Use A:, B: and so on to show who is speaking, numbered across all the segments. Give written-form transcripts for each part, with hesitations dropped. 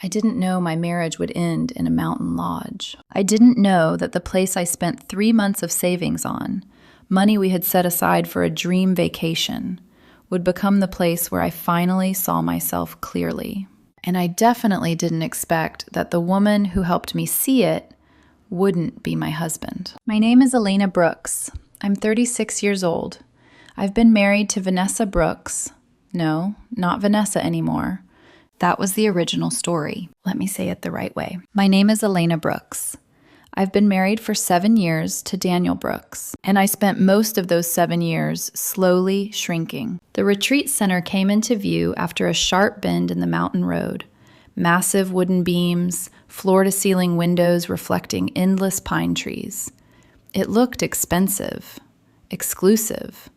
A: I didn't know my marriage would end in a mountain lodge. I didn't know that the place I spent 3 months of savings on, money we had set aside for a dream vacation, would become the place where I finally saw myself clearly. And I definitely didn't expect that the woman who helped me see it wouldn't be my husband. My name is Elena Brooks. I'm 36 years old. I've been married to Vanessa Brooks. No, not Vanessa anymore. That was the original story. Let me say it the right way. My name is Elena Brooks. I've been married for 7 years to Daniel Brooks, and I spent most of those 7 years slowly shrinking. The retreat center came into view after a sharp bend in the mountain road. Massive wooden beams, floor-to-ceiling windows reflecting endless pine trees. It looked expensive, exclusive,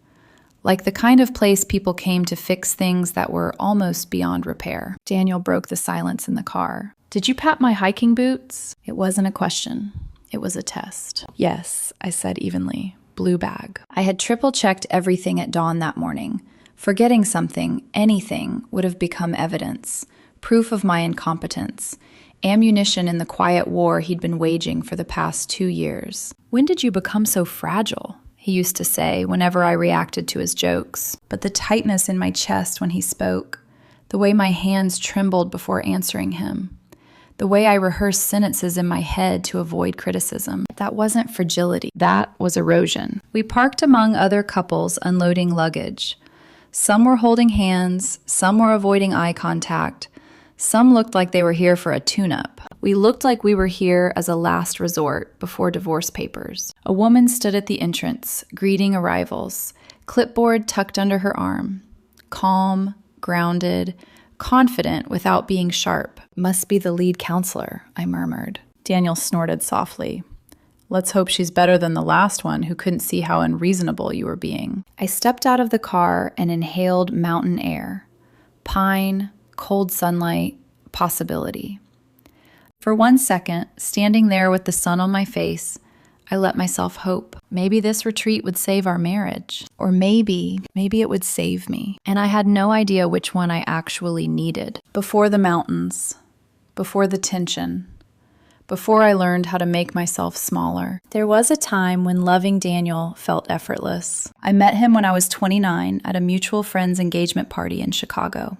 A: like the kind of place people came to fix things that were almost beyond repair. Daniel broke the silence in the car. "Did you pat my hiking boots?" It wasn't a question. It was a test. "Yes," I said evenly. "Blue bag." I had triple-checked everything at dawn that morning. Forgetting something, anything, would have become evidence, proof of my incompetence, ammunition in the quiet war he'd been waging for the past 2 years. "When did you become so fragile?" he used to say whenever I reacted to his jokes. But the tightness in my chest when he spoke, the way my hands trembled before answering him, the way I rehearsed sentences in my head to avoid criticism, that wasn't fragility, that was erosion. We parked among other couples unloading luggage. Some were holding hands, some were avoiding eye contact, some looked like they were here for a tune-up. We looked like we were here as a last resort before divorce papers. A woman stood at the entrance, greeting arrivals, clipboard tucked under her arm. Calm, grounded, confident without being sharp. "Must be the lead counselor," I murmured. Daniel snorted softly. "Let's hope she's better than the last one who couldn't see how unreasonable you were being." I stepped out of the car and inhaled mountain air. Pine, cold sunlight, possibility. For 1 second, standing there with the sun on my face, I let myself hope. Maybe this retreat would save our marriage. Or maybe it would save me. And I had no idea which one I actually needed. Before the mountains, before the tension, before I learned how to make myself smaller, there was a time when loving Daniel felt effortless. I met him when I was 29 at a mutual friend's engagement party in Chicago.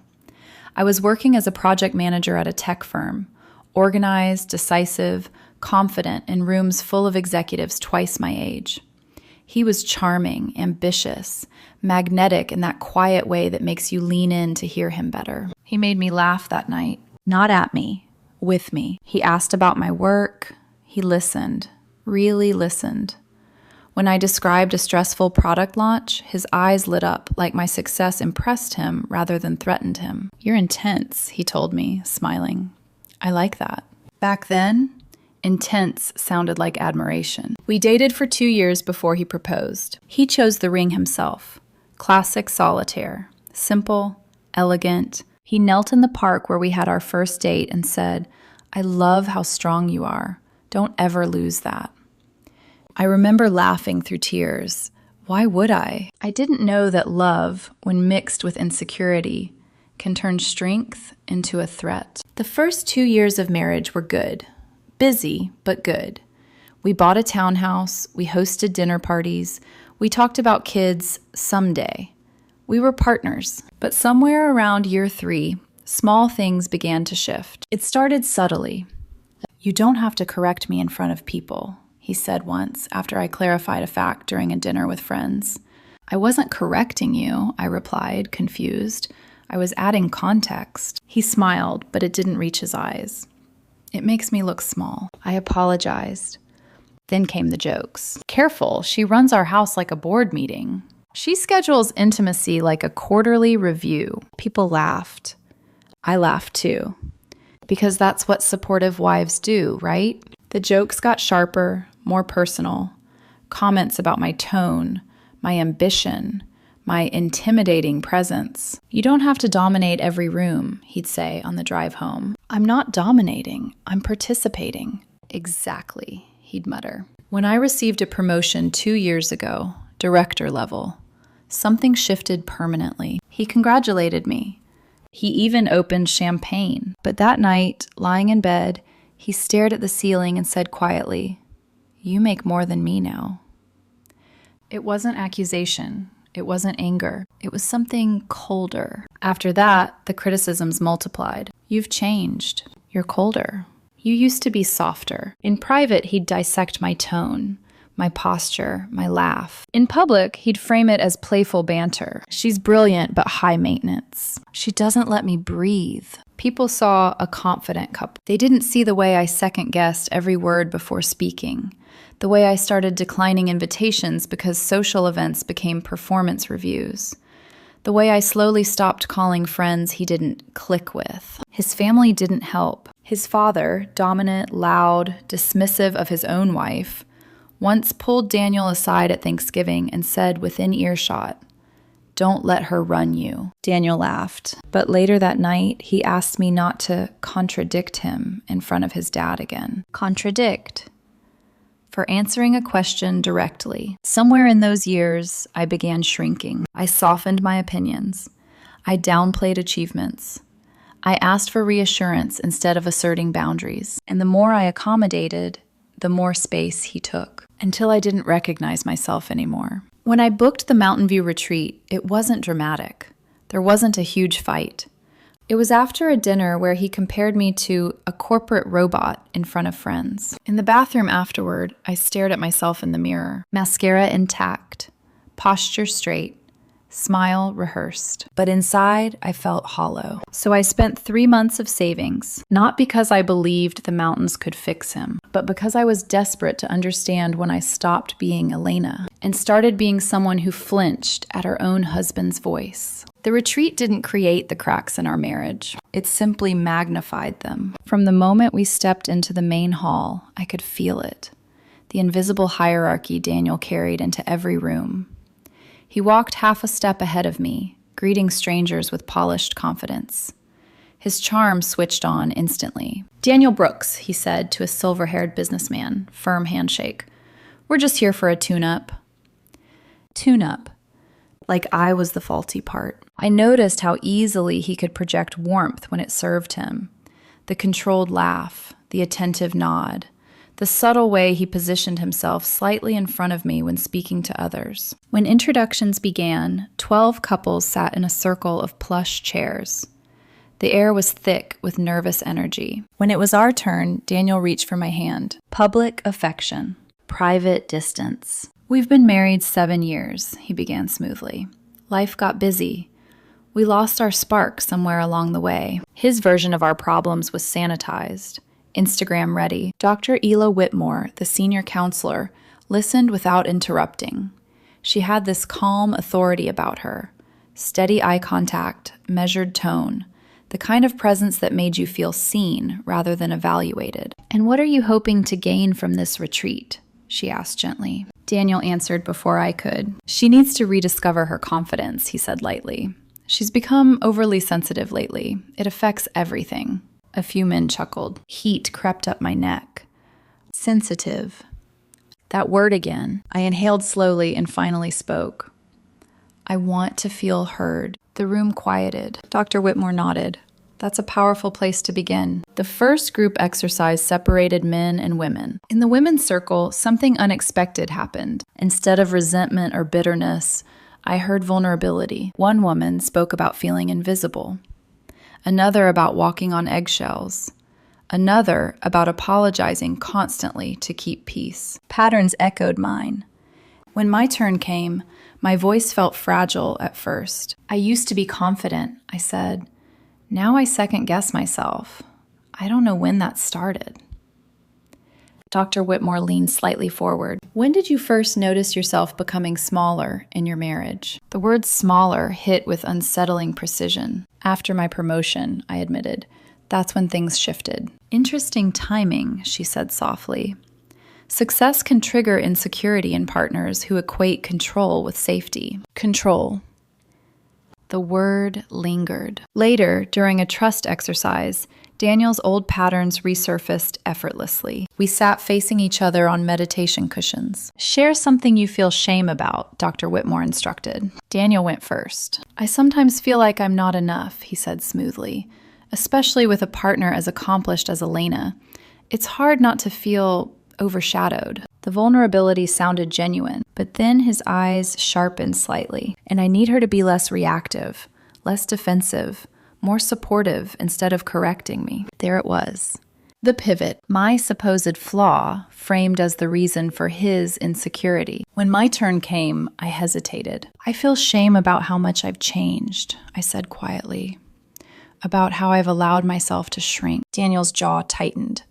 A: I was working as a project manager at a tech firm, organized, decisive, confident in rooms full of executives twice my age. He was charming, ambitious, magnetic in that quiet way that makes you lean in to hear him better. He made me laugh that night, not at me, with me. He asked about my work. He listened, really listened. When I described a stressful product launch, his eyes lit up like my success impressed him rather than threatened him. "You're intense," he told me, smiling. I like that. Back then, intense sounded like admiration. We dated for 2 years before he proposed. He chose the ring himself. Classic solitaire. Simple, elegant. He knelt in the park where we had our first date and said, "I love how strong you are. Don't ever lose that." I remember laughing through tears. Why would I? I didn't know that love, when mixed with insecurity, can turn strength into a threat. The first 2 years of marriage were good. Busy, but good. We bought a townhouse, we hosted dinner parties, we talked about kids someday. We were partners. But somewhere around year 3, small things began to shift. It started subtly. "You don't have to correct me in front of people," he said once after I clarified a fact during a dinner with friends. "I wasn't correcting you," I replied, confused. I was adding context. He smiled, but it didn't reach his eyes. "It makes me look small." I apologized. Then came the jokes. "Careful, she runs our house like a board meeting. She schedules intimacy like a quarterly review." People laughed. I laughed too. Because that's what supportive wives do, right? The jokes got sharper, more personal. Comments about my tone, my ambition, my intimidating presence. "You don't have to dominate every room," he'd say on the drive home. "I'm not dominating, I'm participating." "Exactly," he'd mutter. When I received a promotion 2 years ago, director level, something shifted permanently. He congratulated me. He even opened champagne. But that night, lying in bed, he stared at the ceiling and said quietly, "You make more than me now." It wasn't accusation. It wasn't anger. It was something colder. After that, the criticisms multiplied. "You've changed. You're colder. You used to be softer." In private, he'd dissect my tone, my posture, my laugh. In public, he'd frame it as playful banter. "She's brilliant, but high maintenance. She doesn't let me breathe." People saw a confident couple. They didn't see the way I second-guessed every word before speaking, the way I started declining invitations because social events became performance reviews, the way I slowly stopped calling friends he didn't click with. His family didn't help. His father, dominant, loud, dismissive of his own wife, once pulled Daniel aside at Thanksgiving and said within earshot, "Don't let her run you." Daniel laughed. But later that night, he asked me not to contradict him in front of his dad again. Contradict? For answering a question directly. Somewhere in those years, I began shrinking. I softened my opinions. I downplayed achievements. I asked for reassurance instead of asserting boundaries. And the more I accommodated, the more space he took, until I didn't recognize myself anymore. When I booked the Mountain View retreat, it wasn't dramatic. There wasn't a huge fight. It was after a dinner where he compared me to a corporate robot in front of friends. In the bathroom afterward, I stared at myself in the mirror. Mascara intact, posture straight, smile rehearsed. But inside, I felt hollow. So I spent 3 months of savings, not because I believed the mountains could fix him, but because I was desperate to understand when I stopped being Elena and started being someone who flinched at her own husband's voice. The retreat didn't create the cracks in our marriage. It simply magnified them. From the moment we stepped into the main hall, I could feel it. The invisible hierarchy Daniel carried into every room. He walked half a step ahead of me, greeting strangers with polished confidence. His charm switched on instantly. "Daniel Brooks," he said to a silver-haired businessman, firm handshake. "We're just here for a tune-up." Tune-up. Like I was the faulty part. I noticed how easily he could project warmth when it served him. The controlled laugh, the attentive nod, the subtle way he positioned himself slightly in front of me when speaking to others. When introductions began, 12 couples sat in a circle of plush chairs. The air was thick with nervous energy. When it was our turn, Daniel reached for my hand. Public affection. Private distance. "We've been married 7 years, he began smoothly. Life got busy. We lost our spark somewhere along the way. His version of our problems was sanitized, Instagram ready. Dr. Ela Whitmore, the senior counselor, listened without interrupting. She had this calm authority about her. Steady eye contact, measured tone. The kind of presence that made you feel seen rather than evaluated. "And what are you hoping to gain from this retreat?" she asked gently. Daniel answered before I could. "She needs to rediscover her confidence," he said lightly. "She's become overly sensitive lately. It affects everything." A few men chuckled. Heat crept up my neck. Sensitive. That word again. I inhaled slowly and finally spoke. "I want to feel heard." The room quieted. Dr. Whitmore nodded. "That's a powerful place to begin." The first group exercise separated men and women. In the women's circle, something unexpected happened. Instead of resentment or bitterness, I heard vulnerability. One woman spoke about feeling invisible. Another about walking on eggshells. Another about apologizing constantly to keep peace. Patterns echoed mine. When my turn came, my voice felt fragile at first. "I used to be confident," I said. "Now I second-guess myself. I don't know when that started." Dr. Whitmore leaned slightly forward. "When did you first notice yourself becoming smaller in your marriage?" The word smaller hit with unsettling precision. "After my promotion," I admitted. "That's when things shifted." "Interesting timing," she said softly. "Success can trigger insecurity in partners who equate control with safety." Control. The word lingered. Later, during a trust exercise, Daniel's old patterns resurfaced effortlessly. We sat facing each other on meditation cushions. "Share something you feel shame about," Dr. Whitmore instructed. Daniel went first. "I sometimes feel like I'm not enough," he said smoothly, "especially with a partner as accomplished as Elena. It's hard not to feel overshadowed." The vulnerability sounded genuine, but then his eyes sharpened slightly. "And I need her to be less reactive, less defensive, more supportive instead of correcting me." There it was. The pivot, my supposed flaw, framed as the reason for his insecurity. When my turn came, I hesitated. "I feel shame about how much I've changed," I said quietly. "About how I've allowed myself to shrink." Daniel's jaw tightened.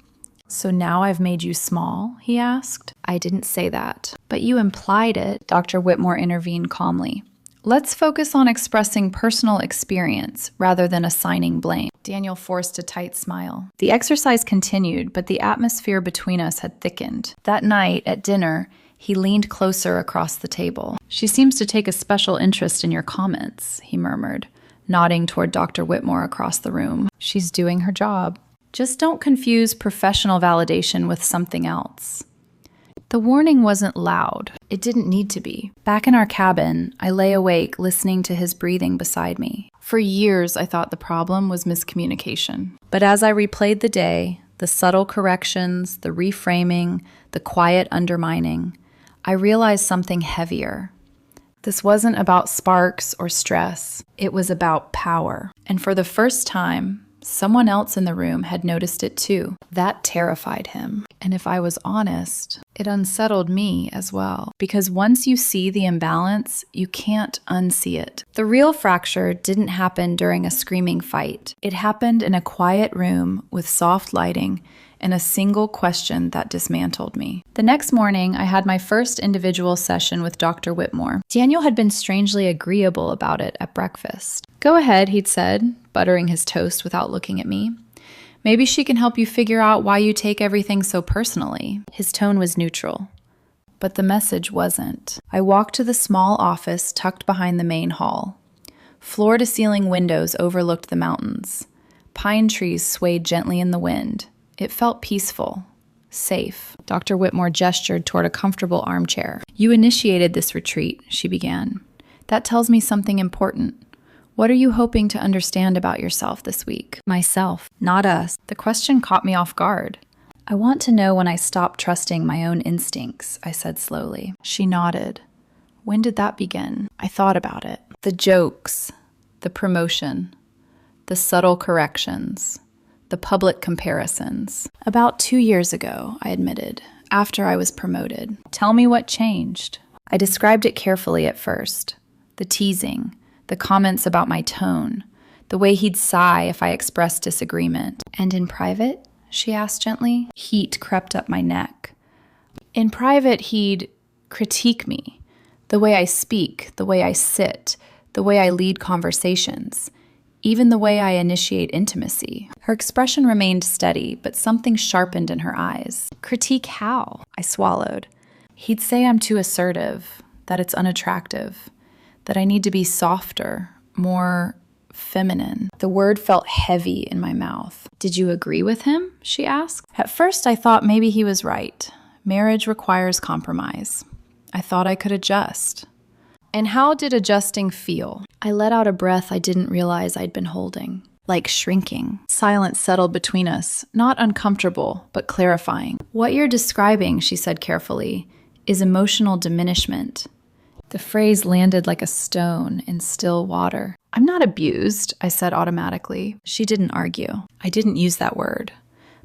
A: "So now I've made you small?" he asked. "I didn't say that." "But you implied it," Dr. Whitmore intervened calmly. "Let's focus on expressing personal experience rather than assigning blame." Daniel forced a tight smile. The exercise continued, but the atmosphere between us had thickened. That night, at dinner, he leaned closer across the table. "She seems to take a special interest in your comments," he murmured, nodding toward Dr. Whitmore across the room. "She's doing her job. Just don't confuse professional validation with something else." The warning wasn't loud. It didn't need to be. Back in our cabin, I lay awake listening to his breathing beside me. For years, I thought the problem was miscommunication. But as I replayed the day, the subtle corrections, the reframing, the quiet undermining, I realized something heavier. This wasn't about sparks or stress. It was about power. And for the first time, someone else in the room had noticed it too. That terrified him. And if I was honest, it unsettled me as well. Because once you see the imbalance, you can't unsee it. The real fracture didn't happen during a screaming fight. It happened in a quiet room with soft lighting and a single question that dismantled me. The next morning, I had my first individual session with Dr. Whitmore. Daniel had been strangely agreeable about it at breakfast. "Go ahead," he'd said, buttering his toast without looking at me. "Maybe she can help you figure out why you take everything so personally." His tone was neutral, but the message wasn't. I walked to the small office tucked behind the main hall. Floor-to-ceiling windows overlooked the mountains. Pine trees swayed gently in the wind. It felt peaceful, safe. Dr. Whitmore gestured toward a comfortable armchair. "You initiated this retreat," she began. "That tells me something important. What are you hoping to understand about yourself this week?" "Myself, not us." The question caught me off guard. "I want to know when I stop trusting my own instincts," I said slowly. She nodded. "When did that begin?" I thought about it. The jokes, the promotion, the subtle corrections, the public comparisons. "About 2 years ago," I admitted, "after I was promoted." "Tell me what changed." I described it carefully at first. The teasing, the comments about my tone, the way he'd sigh if I expressed disagreement. "And in private?" she asked gently. Heat crept up my neck. "In private, he'd critique me. The way I speak, the way I sit, the way I lead conversations. Even the way I initiate intimacy." Her expression remained steady, but something sharpened in her eyes. "Critique how?" I swallowed. "He'd say I'm too assertive, that it's unattractive, that I need to be softer, more feminine." The word felt heavy in my mouth. "Did you agree with him?" she asked. At first, I thought maybe he was right. Marriage requires compromise. I thought I could adjust. And how did adjusting feel? I let out a breath I didn't realize I'd been holding. Like shrinking. Silence settled between us, not uncomfortable, but clarifying. "What you're describing," she said carefully, "is emotional diminishment." The phrase landed like a stone in still water. "I'm not abused," I said automatically. She didn't argue. I didn't use that word.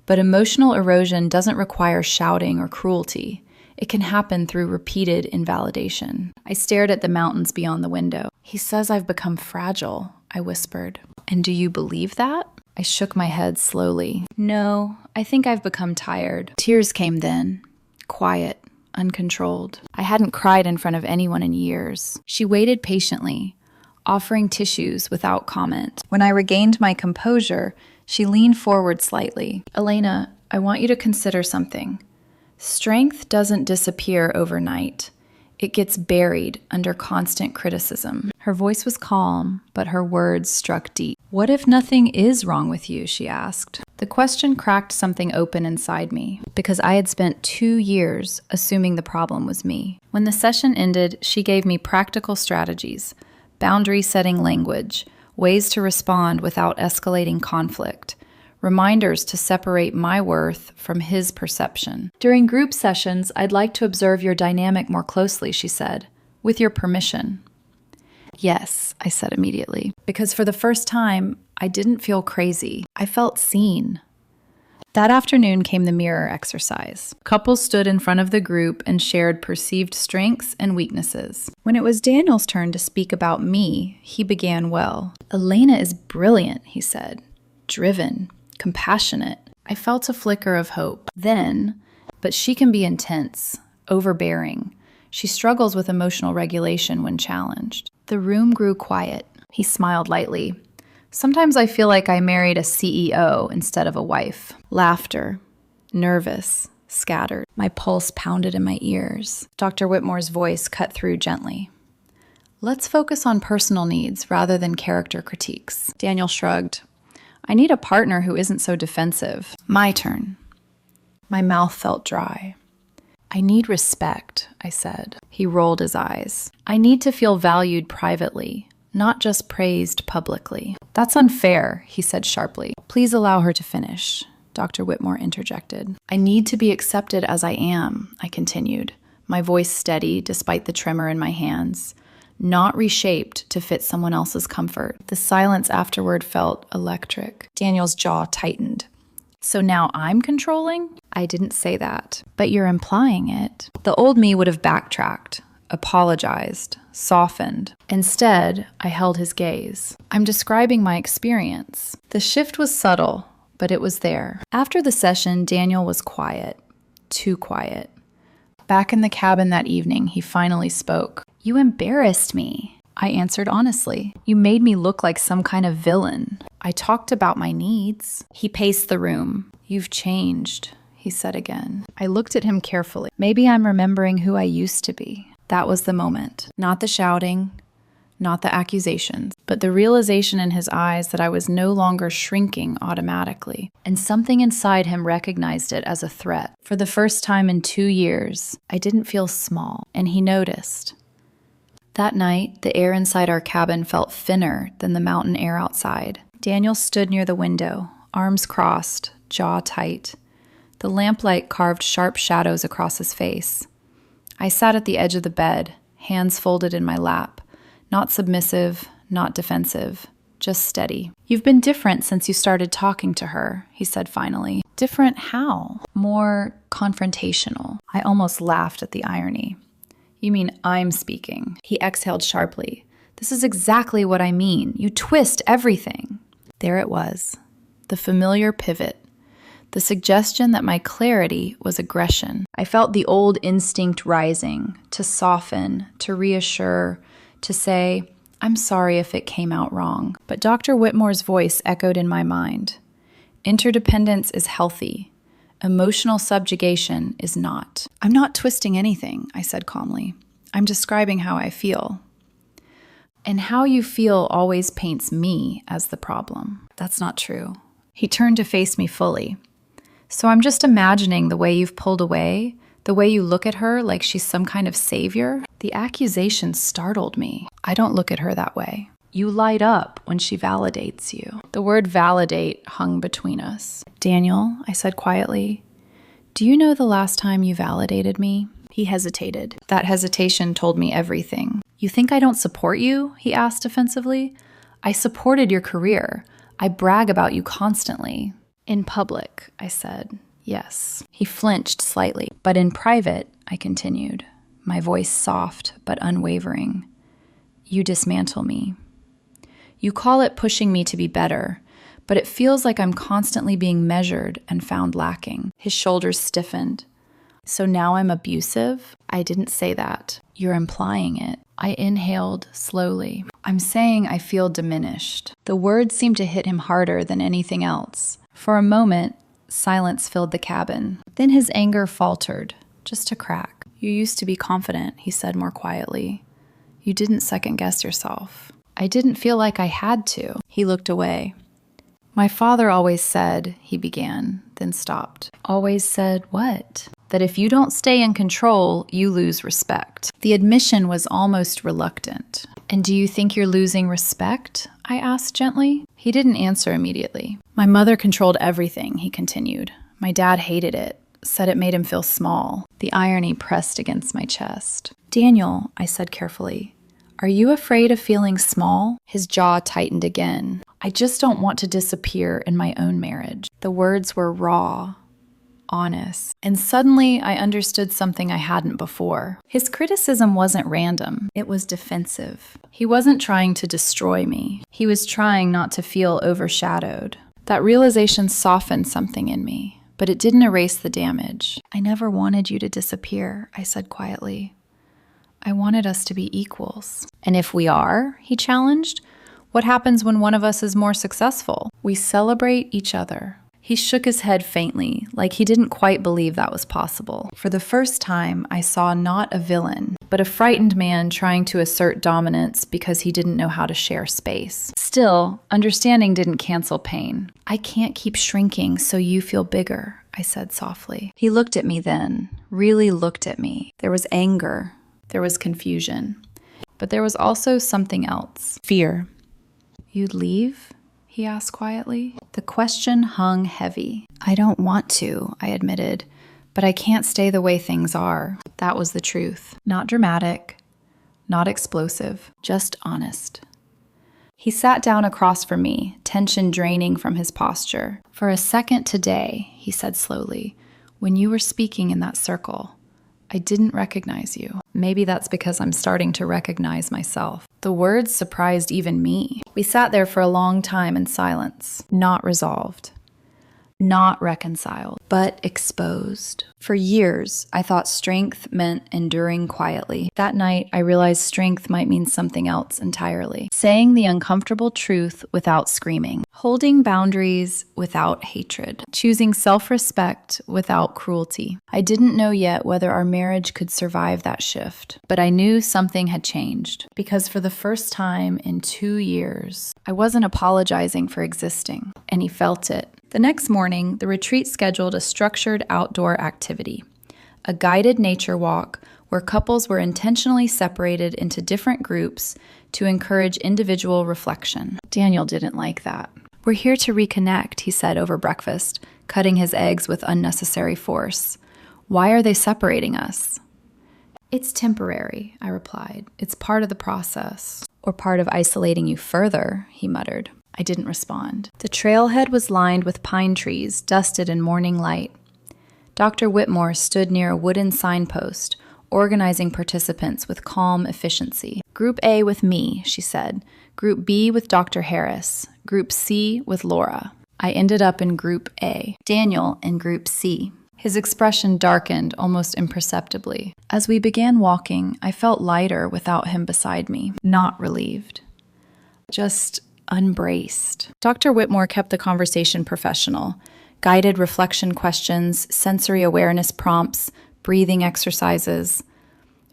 A: But emotional erosion doesn't require shouting or cruelty. It can happen through repeated invalidation. I stared at the mountains beyond the window. "He says I've become fragile," I whispered. "And do you believe that?" I shook my head slowly. "No, I think I've become tired." Tears came then. Quiet, uncontrolled. I hadn't cried in front of anyone in years. She waited patiently, offering tissues without comment. When I regained my composure, she leaned forward slightly. "Elena, I want you to consider something. Strength doesn't disappear overnight. It gets buried under constant criticism." Her voice was calm, but her words struck deep. "What if nothing is wrong with you?" she asked. The question cracked something open inside me, because I had spent 2 years assuming the problem was me. When the session ended, she gave me practical strategies, boundary-setting language, ways to respond without escalating conflict, reminders to separate my worth from his perception. During group sessions, I'd like to observe your dynamic more closely, she said, with your permission. Yes, I said immediately, because for the first time, I didn't feel crazy. I felt seen. That afternoon came the mirror exercise. Couples stood in front of the group and shared perceived strengths and weaknesses. When it was Daniel's turn to speak about me, he began well. Elena is brilliant, he said. Driven, compassionate. I felt a flicker of hope. Then, but she can be intense, overbearing. She struggles with emotional regulation when challenged. The room grew quiet. He smiled lightly. Sometimes I feel like I married a CEO instead of a wife. Laughter. Nervous. Scattered. My pulse pounded in my ears. Dr. Whitmore's voice cut through gently. Let's focus on personal needs rather than character critiques. Daniel shrugged. I need a partner who isn't so defensive. My turn. My mouth felt dry. I need respect, I said. He rolled his eyes. I need to feel valued privately, not just praised publicly. That's unfair, he said sharply. Please allow her to finish, Dr. Whitmore interjected. I need to be accepted as I am, I continued, my voice steady despite the tremor in my hands, not reshaped to fit someone else's comfort. The silence afterward felt electric. Daniel's jaw tightened. So now I'm controlling? I didn't say that, but you're implying it. The old me would have backtracked, apologized, softened. Instead, I held his gaze. I'm describing my experience. The shift was subtle, but it was there. After the session, Daniel was quiet. Too quiet. Back in the cabin that evening, he finally spoke. You embarrassed me, I answered honestly. You made me look like some kind of villain. I talked about my needs. He paced the room. You've changed, he said again. I looked at him carefully. Maybe I'm remembering who I used to be. That was the moment. Not the shouting, not the accusations, but the realization in his eyes that I was no longer shrinking automatically. And something inside him recognized it as a threat. For the first time in 2 years, I didn't feel small, and he noticed. That night, the air inside our cabin felt thinner than the mountain air outside. Daniel stood near the window, arms crossed, jaw tight. The lamplight carved sharp shadows across his face. I sat at the edge of the bed, hands folded in my lap, not submissive, not defensive, just steady. You've been different since you started talking to her, he said finally. Different how? More confrontational. I almost laughed at the irony. You mean I'm speaking? He exhaled sharply. This is exactly what I mean. You twist everything. There it was, the familiar pivot. The suggestion that my clarity was aggression. I felt the old instinct rising, to soften, to reassure, to say, I'm sorry if it came out wrong. But Dr. Whitmore's voice echoed in my mind. Interdependence is healthy. Emotional subjugation is not. I'm not twisting anything, I said calmly. I'm describing how I feel. And how you feel always paints me as the problem. That's not true. He turned to face me fully. So I'm just imagining the way you've pulled away, the way you look at her like she's some kind of savior. The accusation startled me. I don't look at her that way. You light up when she validates you. The word validate hung between us. Daniel, I said quietly, do you know the last time you validated me? He hesitated. That hesitation told me everything. You think I don't support you? He asked defensively. I supported your career. I brag about you constantly. In public, I said, yes. He flinched slightly. But in private, I continued, my voice soft but unwavering. You dismantle me. You call it pushing me to be better, but it feels like I'm constantly being measured and found lacking. His shoulders stiffened. So now I'm abusive? I didn't say that. You're implying it. I inhaled slowly. I'm saying I feel diminished. The words seemed to hit him harder than anything else. For a moment, silence filled the cabin. Then his anger faltered, just a crack. You used to be confident, he said more quietly. You didn't second-guess yourself. I didn't feel like I had to. He looked away. My father always said, he began, then stopped. Always said what? That if you don't stay in control, you lose respect. The admission was almost reluctant. And do you think you're losing respect? I asked gently. He didn't answer immediately. My mother controlled everything, he continued. My dad hated it, said it made him feel small. The irony pressed against my chest. Daniel, I said carefully, are you afraid of feeling small? His jaw tightened again. I just don't want to disappear in my own marriage. The words were raw, honest, and suddenly I understood something I hadn't before. His criticism wasn't random, it was defensive. He wasn't trying to destroy me. He was trying not to feel overshadowed. That realization softened something in me, but it didn't erase the damage. I never wanted you to disappear, I said quietly. I wanted us to be equals. And if we are, he challenged, what happens when one of us is more successful? We celebrate each other. He shook his head faintly, like he didn't quite believe that was possible. For the first time, I saw not a villain, but a frightened man trying to assert dominance because he didn't know how to share space. Still, understanding didn't cancel pain. I can't keep shrinking so you feel bigger, I said softly. He looked at me then, really looked at me. There was anger, there was confusion, but there was also something else. Fear. You'd leave? He asked quietly. The question hung heavy. I don't want to, I admitted, but I can't stay the way things are. That was the truth. Not dramatic, not explosive, just honest. He sat down across from me, tension draining from his posture. For a second today, he said slowly, when you were speaking in that circle, I didn't recognize you. Maybe that's because I'm starting to recognize myself. The words surprised even me. We sat there for a long time in silence, not resolved, not reconciled, but exposed. For years, I thought strength meant enduring quietly. That night, I realized strength might mean something else entirely. Saying the uncomfortable truth without screaming. Holding boundaries without hatred. Choosing self-respect without cruelty. I didn't know yet whether our marriage could survive that shift, but I knew something had changed. Because for the first time in 2 years, I wasn't apologizing for existing, and he felt it. The next morning, the retreat scheduled a structured outdoor activity, a guided nature walk where couples were intentionally separated into different groups to encourage individual reflection. Daniel didn't like that. We're here to reconnect, he said over breakfast, cutting his eggs with unnecessary force. Why are they separating us? It's temporary, I replied. It's part of the process. Or part of isolating you further, he muttered. I didn't respond. The trailhead was lined with pine trees, dusted in morning light. Dr. Whitmore stood near a wooden signpost, organizing participants with calm efficiency. Group A with me, she said. Group B with Dr. Harris. Group C with Laura. I ended up in Group A. Daniel in Group C. His expression darkened almost imperceptibly. As we began walking, I felt lighter without him beside me. Not relieved. Just unbraced. Dr. Whitmore kept the conversation professional. Guided reflection questions, sensory awareness prompts, breathing exercises.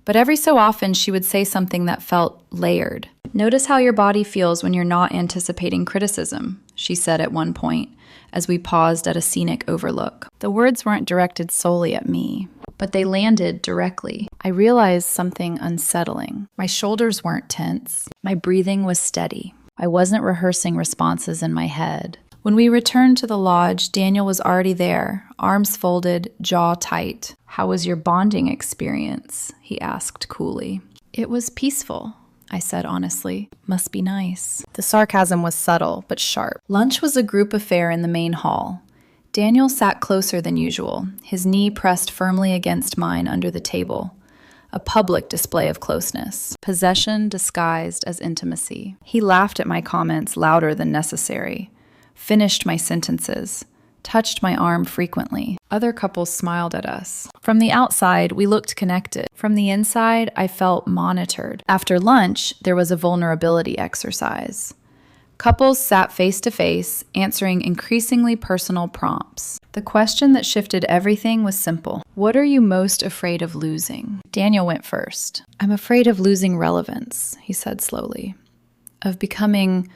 A: But every so often she would say something that felt layered. Notice how your body feels when you're not anticipating criticism, she said at one point, as we paused at a scenic overlook. The words weren't directed solely at me, but they landed directly. I realized something unsettling. My shoulders weren't tense. My breathing was steady. I wasn't rehearsing responses in my head. When we returned to the lodge, Daniel was already there, arms folded, jaw tight. How was your bonding experience? He asked coolly. It was peaceful, I said honestly. Must be nice. The sarcasm was subtle, but sharp. Lunch was a group affair in the main hall. Daniel sat closer than usual, his knee pressed firmly against mine under the table. A public display of closeness. Possession disguised as intimacy. He laughed at my comments louder than necessary. Finished my sentences. Touched my arm frequently. Other couples smiled at us. From the outside, we looked connected. From the inside, I felt monitored. After lunch, there was a vulnerability exercise. Couples sat face to face, answering increasingly personal prompts. The question that shifted everything was simple. What are you most afraid of losing? Daniel went first. I'm afraid of losing relevance, he said slowly. Of becoming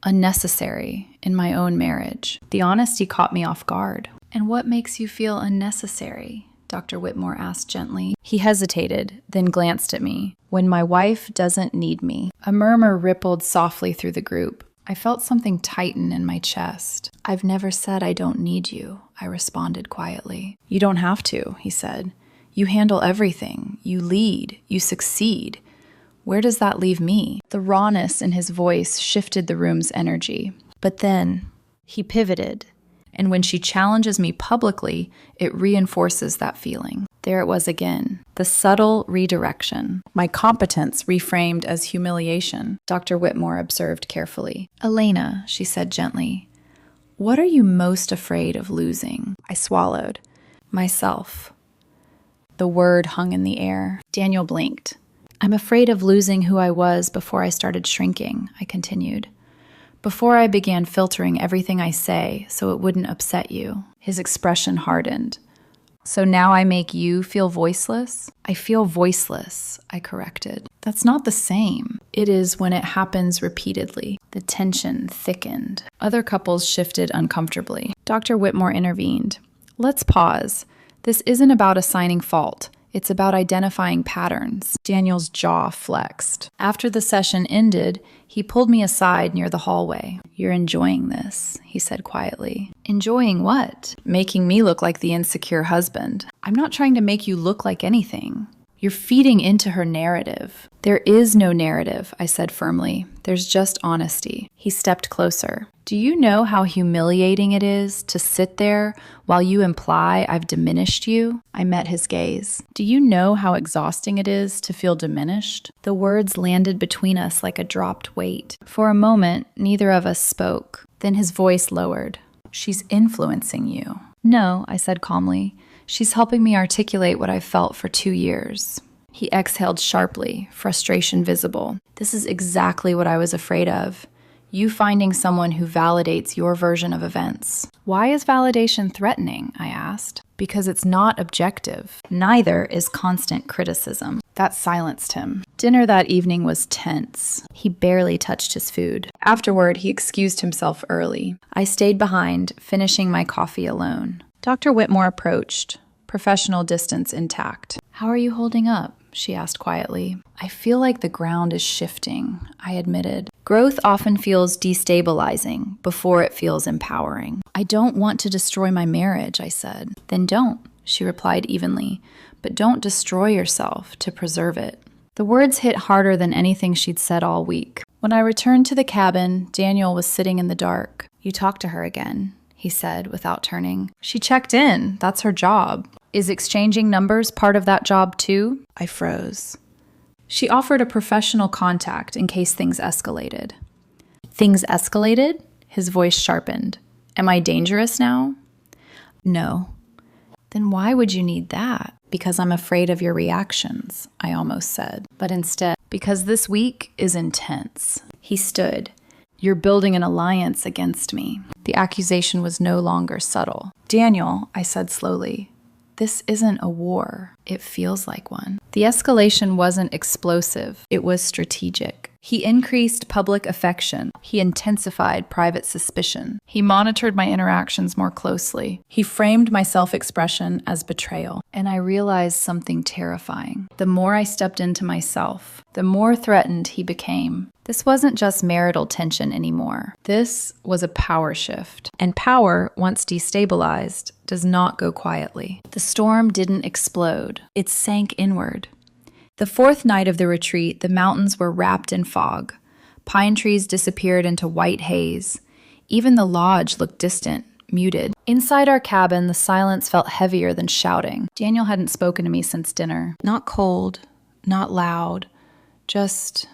A: unnecessary in my own marriage. The honesty caught me off guard. And what makes you feel unnecessary? Dr. Whitmore asked gently. He hesitated, then glanced at me. When my wife doesn't need me. A murmur rippled softly through the group. I felt something tighten in my chest. I've never said I don't need you, I responded quietly. You don't have to, he said. You handle everything. You lead. You succeed. Where does that leave me? The rawness in his voice shifted the room's energy. But then he pivoted. And when she challenges me publicly, it reinforces that feeling. There it was again, the subtle redirection. My competence reframed as humiliation, Dr. Whitmore observed carefully. Elena, she said gently, what are you most afraid of losing? I swallowed. Myself. The word hung in the air. Daniel blinked. I'm afraid of losing who I was before I started shrinking, I continued. Before I began filtering everything I say so it wouldn't upset you. His expression hardened. So now I make you feel voiceless? I feel voiceless, I corrected. That's not the same. It is when it happens repeatedly. The tension thickened. Other couples shifted uncomfortably. Dr. Whitmore intervened. Let's pause. This isn't about assigning fault. It's about identifying patterns. Daniel's jaw flexed. After the session ended, he pulled me aside near the hallway. You're enjoying this, he said quietly. Enjoying what? Making me look like the insecure husband. I'm not trying to make you look like anything. You're feeding into her narrative. There is no narrative, I said firmly. There's just honesty. He stepped closer. Do you know how humiliating it is to sit there while you imply I've diminished you? I met his gaze. Do you know how exhausting it is to feel diminished? The words landed between us like a dropped weight. For a moment, neither of us spoke. Then his voice lowered. She's influencing you. No, I said calmly. She's helping me articulate what I've felt for 2 years. He exhaled sharply, frustration visible. This is exactly what I was afraid of. You finding someone who validates your version of events. Why is validation threatening? I asked. Because it's not objective. Neither is constant criticism. That silenced him. Dinner that evening was tense. He barely touched his food. Afterward, he excused himself early. I stayed behind, finishing my coffee alone. Dr. Whitmore approached, professional distance intact. How are you holding up? She asked quietly. I feel like the ground is shifting, I admitted. Growth often feels destabilizing before it feels empowering. I don't want to destroy my marriage, I said. Then don't, she replied evenly, but don't destroy yourself to preserve it. The words hit harder than anything she'd said all week. When I returned to the cabin, Daniel was sitting in the dark. You talked to her again, he said without turning. She checked in. That's her job. Is exchanging numbers part of that job too? I froze. She offered a professional contact in case things escalated. Things escalated? His voice sharpened. Am I dangerous now? No. Then why would you need that? Because I'm afraid of your reactions, I almost said. But instead, because this week is intense. He stood. You're building an alliance against me. The accusation was no longer subtle. Daniel, I said slowly, this isn't a war. It feels like one. The escalation wasn't explosive. It was strategic. He increased public affection. He intensified private suspicion. He monitored my interactions more closely. He framed my self-expression as betrayal. And I realized something terrifying. The more I stepped into myself, the more threatened he became. This wasn't just marital tension anymore. This was a power shift. And power, once destabilized, does not go quietly. The storm didn't explode. It sank inward. The fourth night of the retreat, the mountains were wrapped in fog. Pine trees disappeared into white haze. Even the lodge looked distant, muted. Inside our cabin, the silence felt heavier than shouting. Daniel hadn't spoken to me since dinner. Not cold, not loud, just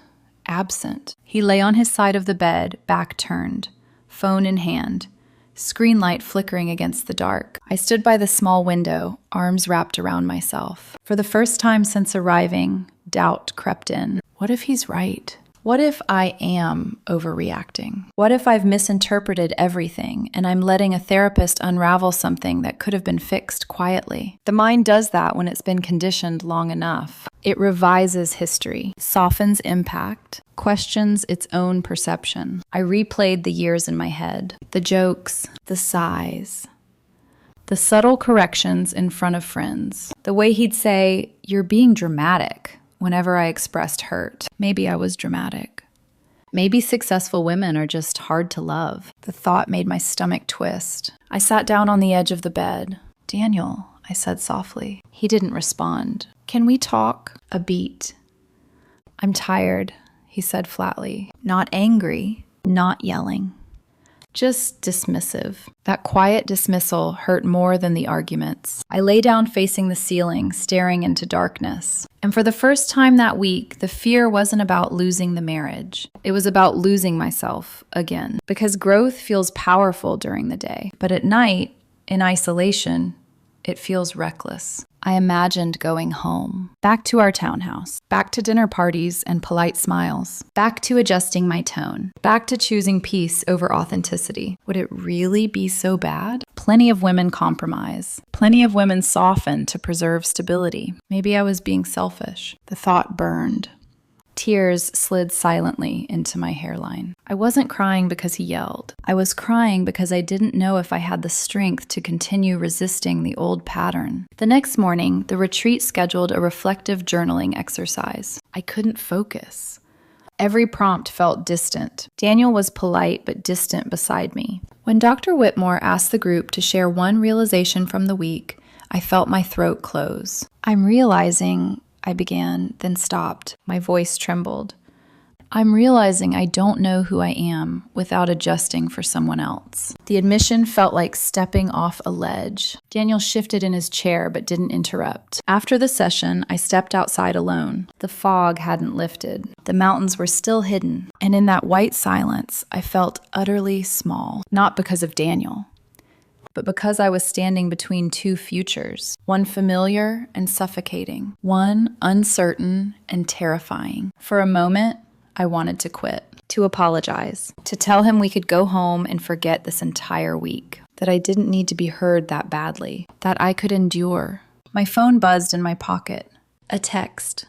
A: absent. He lay on his side of the bed, back turned, phone in hand, screen light flickering against the dark. I stood by the small window, arms wrapped around myself. For the first time since arriving, doubt crept in. What if he's right? What if I am overreacting? What if I've misinterpreted everything and I'm letting a therapist unravel something that could have been fixed quietly? The mind does that when it's been conditioned long enough. It revises history, softens impact, questions its own perception. I replayed the years in my head, the jokes, the sighs, the subtle corrections in front of friends, the way he'd say, "You're being dramatic," whenever I expressed hurt. Maybe I was dramatic. Maybe successful women are just hard to love. The thought made my stomach twist. I sat down on the edge of the bed. "Daniel," I said softly. He didn't respond. "Can we talk?" A beat. "I'm tired," he said flatly. Not angry, not yelling. Just dismissive. That quiet dismissal hurt more than the arguments. I lay down facing the ceiling, staring into darkness. And for the first time that week, the fear wasn't about losing the marriage. It was about losing myself again. Because growth feels powerful during the day. But at night, in isolation, it feels reckless. I imagined going home, back to our townhouse, back to dinner parties and polite smiles, back to adjusting my tone, back to choosing peace over authenticity. Would it really be so bad? Plenty of women compromise. Plenty of women soften to preserve stability. Maybe I was being selfish. The thought burned. Tears slid silently into my hairline. I wasn't crying because he yelled. I was crying because I didn't know if I had the strength to continue resisting the old pattern. The next morning, the retreat scheduled a reflective journaling exercise. I couldn't focus. Every prompt felt distant. Daniel was polite but distant beside me. When Dr. Whitmore asked the group to share one realization from the week, I felt my throat close. I'm realizing, I began, then stopped. My voice trembled. I'm realizing I don't know who I am without adjusting for someone else. The admission felt like stepping off a ledge. Daniel shifted in his chair but didn't interrupt. After the session, I stepped outside alone. The fog hadn't lifted. The mountains were still hidden. And in that white silence, I felt utterly small. Not because of Daniel, but because I was standing between two futures, one familiar and suffocating, one uncertain and terrifying. For a moment, I wanted to quit, to apologize, to tell him we could go home and forget this entire week, that I didn't need to be heard that badly, that I could endure. My phone buzzed in my pocket. A text.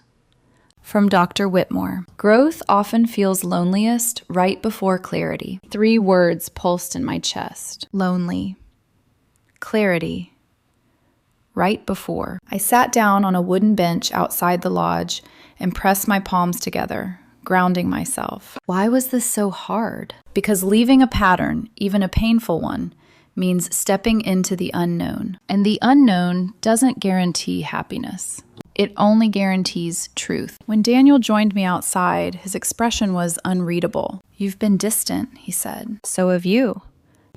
A: From Dr. Whitmore. Growth often feels loneliest right before clarity. 3 words pulsed in my chest. Lonely. Clarity. Right before. I sat down on a wooden bench outside the lodge and pressed my palms together, grounding myself. Why was this so hard? Because leaving a pattern, even a painful one, means stepping into the unknown. And the unknown doesn't guarantee happiness. It only guarantees truth. When Daniel joined me outside, his expression was unreadable. "You've been distant," he said. "So have you."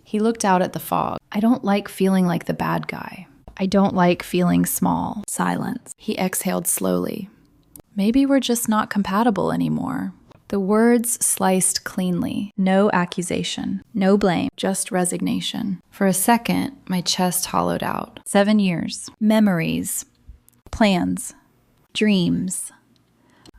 A: He looked out at the fog. "I don't like feeling like the bad guy. I don't like feeling small." Silence. He exhaled slowly. "Maybe we're just not compatible anymore." The words sliced cleanly. No accusation. No blame. Just resignation. For a second, my chest hollowed out. 7 years. Memories. Plans. Dreams.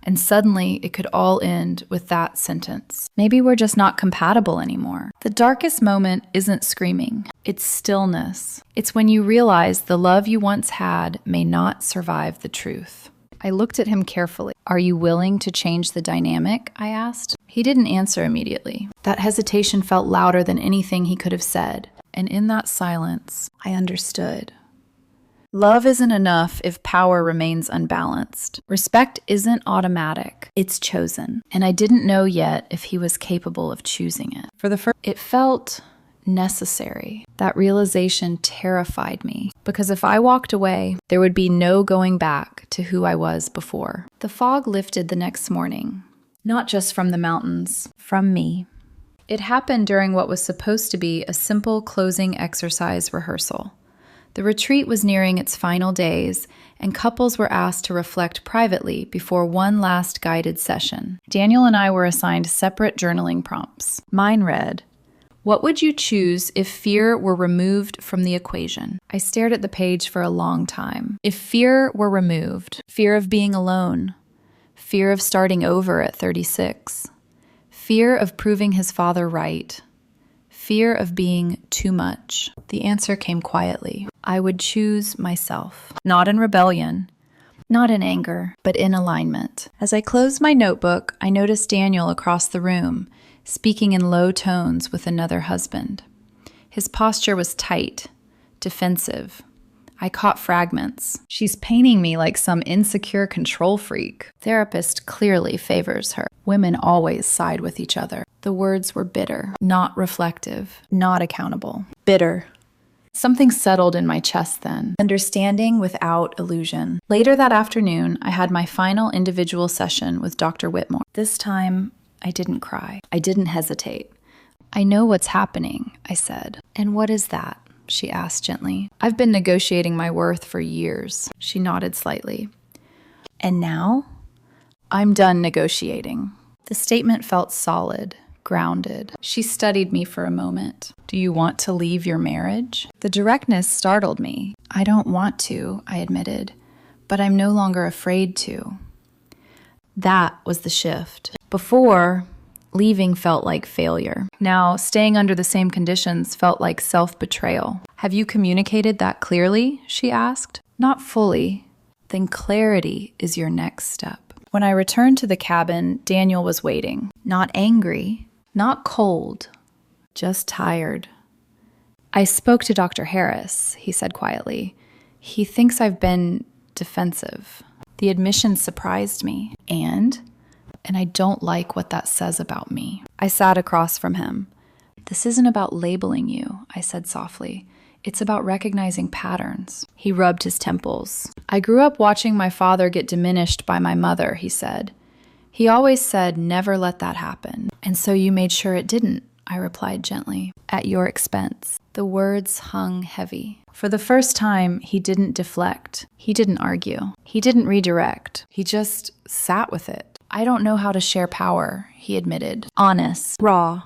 A: And suddenly, it could all end with that sentence. Maybe we're just not compatible anymore. The darkest moment isn't screaming. It's stillness. It's when you realize the love you once had may not survive the truth. I looked at him carefully. "Are you willing to change the dynamic?" I asked. He didn't answer immediately. That hesitation felt louder than anything he could have said. And in that silence, I understood. Love isn't enough if power remains unbalanced. Respect isn't automatic. It's chosen. And I didn't know yet if he was capable of choosing it. It felt necessary. That realization terrified me. Because if I walked away, there would be no going back to who I was before. The fog lifted the next morning. Not just from the mountains, from me. It happened during what was supposed to be a simple closing exercise rehearsal. The retreat was nearing its final days, and couples were asked to reflect privately before one last guided session. Daniel and I were assigned separate journaling prompts. Mine read, "What would you choose if fear were removed from the equation?" I stared at the page for a long time. If fear were removed, fear of being alone, fear of starting over at 36, fear of proving his father right, fear of being too much. The answer came quietly. I would choose myself. Not in rebellion, not in anger, but in alignment. As I closed my notebook, I noticed Daniel across the room, speaking in low tones with another husband. His posture was tight, defensive. I caught fragments. She's painting me like some insecure control freak. Therapist clearly favors her. Women always side with each other. The words were bitter, not reflective, not accountable. Bitter. Something settled in my chest then. Understanding without illusion. Later that afternoon, I had my final individual session with Dr. Whitmore. This time, I didn't cry. I didn't hesitate. I know what's happening, I said. And what is that? She asked gently. I've been negotiating my worth for years. She nodded slightly. And now? I'm done negotiating. The statement felt solid, grounded. She studied me for a moment. Do you want to leave your marriage? The directness startled me. I don't want to, I admitted, but I'm no longer afraid to. That was the shift. Before, leaving felt like failure. Now, staying under the same conditions felt like self-betrayal. Have you communicated that clearly? She asked. Not fully. Then clarity is your next step. When I returned to the cabin, Daniel was waiting. Not angry, not cold, just tired. I spoke to Dr. Harris, he said quietly. He thinks I've been defensive. The admission surprised me. And I don't like what that says about me. I sat across from him. This isn't about labeling you, I said softly. It's about recognizing patterns. He rubbed his temples. I grew up watching my father get diminished by my mother, he said. He always said, never let that happen. And so you made sure it didn't, I replied gently, at your expense. The words hung heavy. For the first time, he didn't deflect. He didn't argue. He didn't redirect. He just sat with it. I don't know how to share power, he admitted. Honest, raw.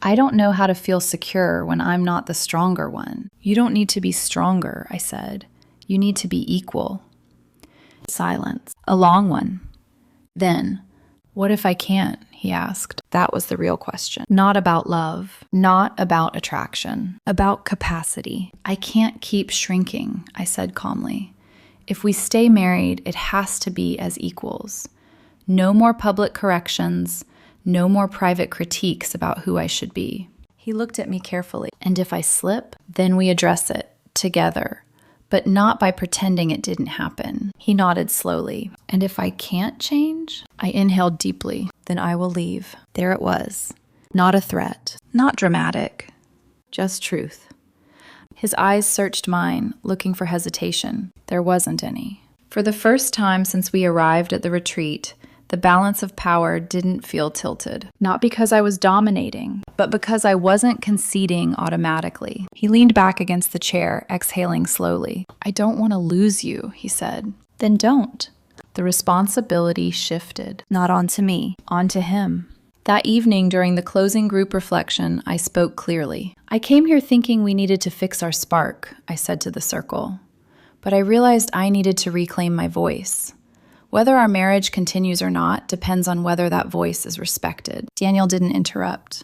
A: I don't know how to feel secure when I'm not the stronger one. You don't need to be stronger, I said. You need to be equal. Silence. A long one. Then, what if I can't? He asked. That was the real question. Not about love, not about attraction, about capacity. I can't keep shrinking, I said calmly. If we stay married, it has to be as equals. No more public corrections, no more private critiques about who I should be. He looked at me carefully. And if I slip, then we address it together, but not by pretending it didn't happen. He nodded slowly. And if I can't change? I inhaled deeply. Then I will leave. There it was. Not a threat, not dramatic, just truth. His eyes searched mine, looking for hesitation. There wasn't any. For the first time since we arrived at the retreat, the balance of power didn't feel tilted. Not because I was dominating, but because I wasn't conceding automatically. He leaned back against the chair, exhaling slowly. I don't want to lose you, he said. Then don't. The responsibility shifted, not onto me, onto him. That evening during the closing group reflection, I spoke clearly. I came here thinking we needed to fix our spark, I said to the circle. But I realized I needed to reclaim my voice. Whether our marriage continues or not depends on whether that voice is respected. Daniel didn't interrupt.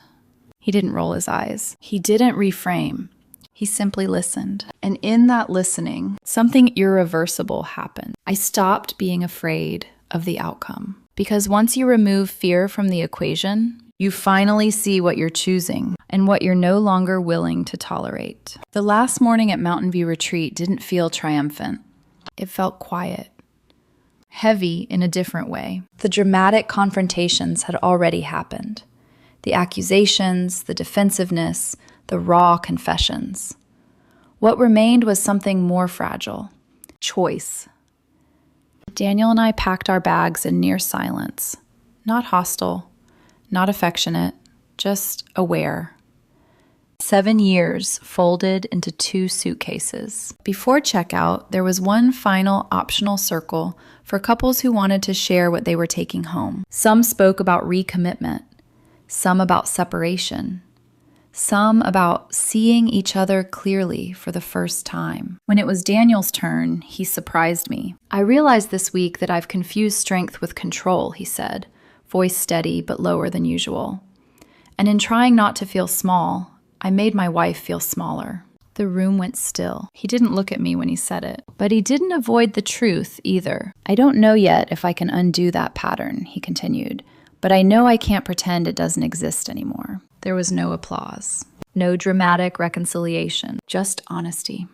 A: He didn't roll his eyes. He didn't reframe. He simply listened. And in that listening, something irreversible happened. I stopped being afraid of the outcome. Because once you remove fear from the equation, you finally see what you're choosing and what you're no longer willing to tolerate. The last morning at Mountain View Retreat didn't feel triumphant. It felt quiet. Heavy in a different way. The dramatic confrontations had already happened. The accusations, the defensiveness, the raw confessions. What remained was something more fragile. Choice. Daniel and I packed our bags in near silence. Not hostile, not affectionate, just aware. 7 years folded into 2 suitcases. Before checkout, there was one final optional circle for couples who wanted to share what they were taking home. Some spoke about recommitment, some about separation, some about seeing each other clearly for the first time. When it was Daniel's turn, he surprised me. I realized this week that I've confused strength with control, he said, voice steady but lower than usual. And in trying not to feel small, I made my wife feel smaller. The room went still. He didn't look at me when he said it, but he didn't avoid the truth either. I don't know yet if I can undo that pattern, he continued, but I know I can't pretend it doesn't exist anymore. There was no applause, no dramatic reconciliation, just honesty.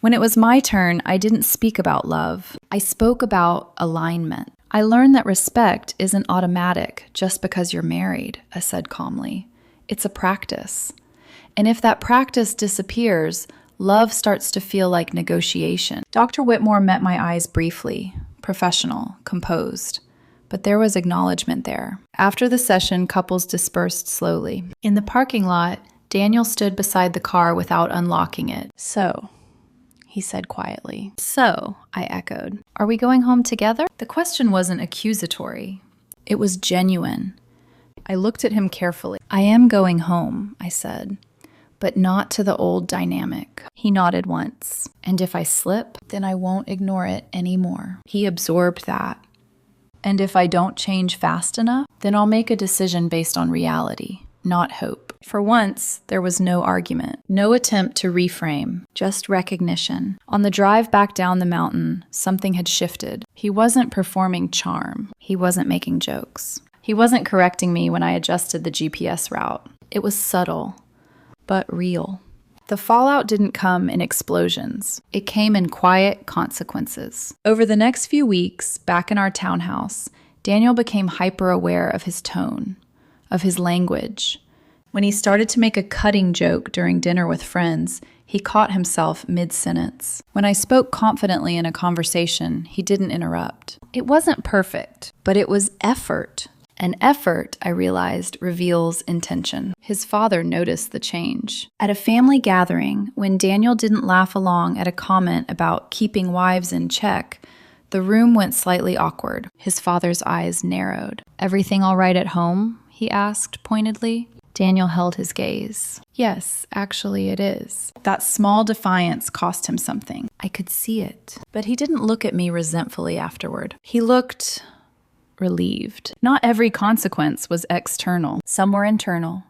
A: When it was my turn, I didn't speak about love. I spoke about alignment. I learned that respect isn't automatic just because you're married, I said calmly. It's a practice. And if that practice disappears, love starts to feel like negotiation. Dr. Whitmore met my eyes briefly, professional, composed. But there was acknowledgement there. After the session, couples dispersed slowly. In the parking lot, Daniel stood beside the car without unlocking it. So, he said quietly. So, I echoed. Are we going home together? The question wasn't accusatory. It was genuine. I looked at him carefully. I am going home, I said, but not to the old dynamic. He nodded once. And if I slip, then I won't ignore it anymore. He absorbed that. And if I don't change fast enough, then I'll make a decision based on reality, not hope. For once, there was no argument, no attempt to reframe, just recognition. On the drive back down the mountain, something had shifted. He wasn't performing charm. He wasn't making jokes. He wasn't correcting me when I adjusted the GPS route. It was subtle, but real. The fallout didn't come in explosions. It came in quiet consequences. Over the next few weeks, back in our townhouse, Daniel became hyper-aware of his tone, of his language. When he started to make a cutting joke during dinner with friends, he caught himself mid-sentence. When I spoke confidently in a conversation, he didn't interrupt. It wasn't perfect, but it was effort. And effort, I realized, reveals intention. His father noticed the change. At a family gathering, when Daniel didn't laugh along at a comment about keeping wives in check, the room went slightly awkward. His father's eyes narrowed. "Everything all right at home?" he asked pointedly. Daniel held his gaze. Yes, actually it is. That small defiance cost him something. I could see it. But he didn't look at me resentfully afterward. He looked relieved. Not every consequence was external. Some were internal.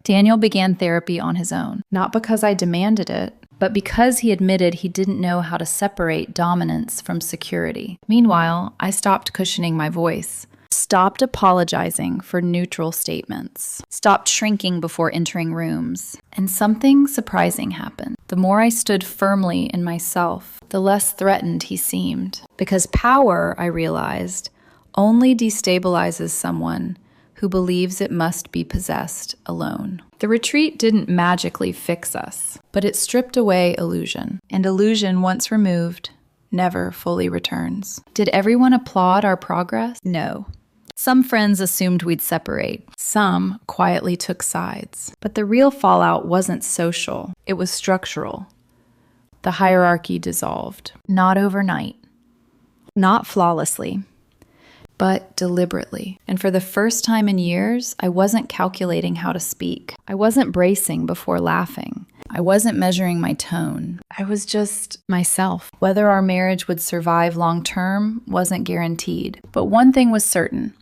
A: Daniel began therapy on his own, not because I demanded it, but because he admitted he didn't know how to separate dominance from security. Meanwhile, I stopped cushioning my voice, stopped apologizing for neutral statements, stopped shrinking before entering rooms. And something surprising happened. The more I stood firmly in myself, the less threatened he seemed. Because power, I realized, only destabilizes someone who believes it must be possessed alone. The retreat didn't magically fix us, but it stripped away illusion. And illusion, once removed, never fully returns. Did everyone applaud our progress? No. Some friends assumed we'd separate. Some quietly took sides. But the real fallout wasn't social. It was structural. The hierarchy dissolved. Not overnight. Not flawlessly. But deliberately. And for the first time in years, I wasn't calculating how to speak. I wasn't bracing before laughing. I wasn't measuring my tone. I was just myself. Whether our marriage would survive long term wasn't guaranteed. But one thing was certain.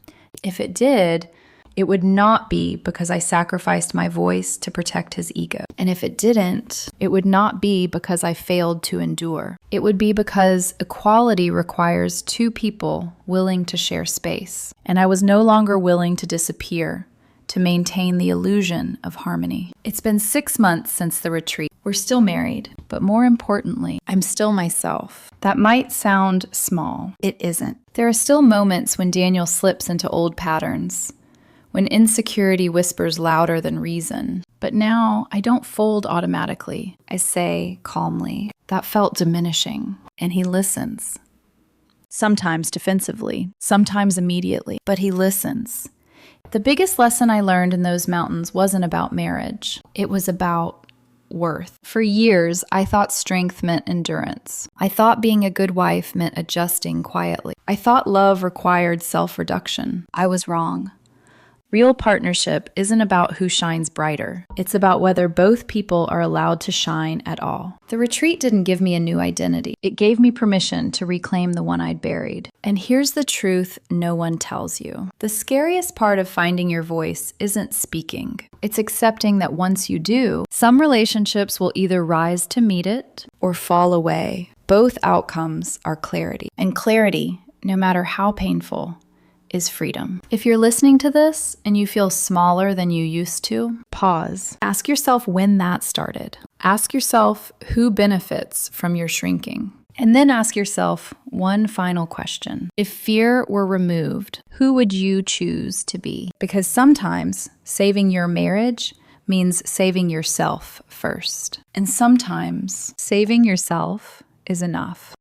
A: If it did, it would not be because I sacrificed my voice to protect his ego. And if it didn't, it would not be because I failed to endure. It would be because equality requires two people willing to share space. And I was no longer willing to disappear to maintain the illusion of harmony. It's been 6 months since the retreat. We're still married, but more importantly, I'm still myself. That might sound small. It isn't. There are still moments when Daniel slips into old patterns, when insecurity whispers louder than reason. But now I don't fold automatically. I say calmly, that felt diminishing, and he listens. Sometimes defensively, sometimes immediately, but he listens. The biggest lesson I learned in those mountains wasn't about marriage. It was about worth. For years, I thought strength meant endurance. I thought being a good wife meant adjusting quietly. I thought love required self-reduction. I was wrong. Real partnership isn't about who shines brighter. It's about whether both people are allowed to shine at all. The retreat didn't give me a new identity. It gave me permission to reclaim the one I'd buried. And here's the truth no one tells you. The scariest part of finding your voice isn't speaking. It's accepting that once you do, some relationships will either rise to meet it or fall away. Both outcomes are clarity. And clarity, no matter how painful, is freedom. If you're listening to this and you feel smaller than you used to, pause. Ask yourself when that started. Ask yourself who benefits from your shrinking. And then ask yourself one final question. If fear were removed, who would you choose to be? Because sometimes saving your marriage means saving yourself first. And sometimes saving yourself is enough.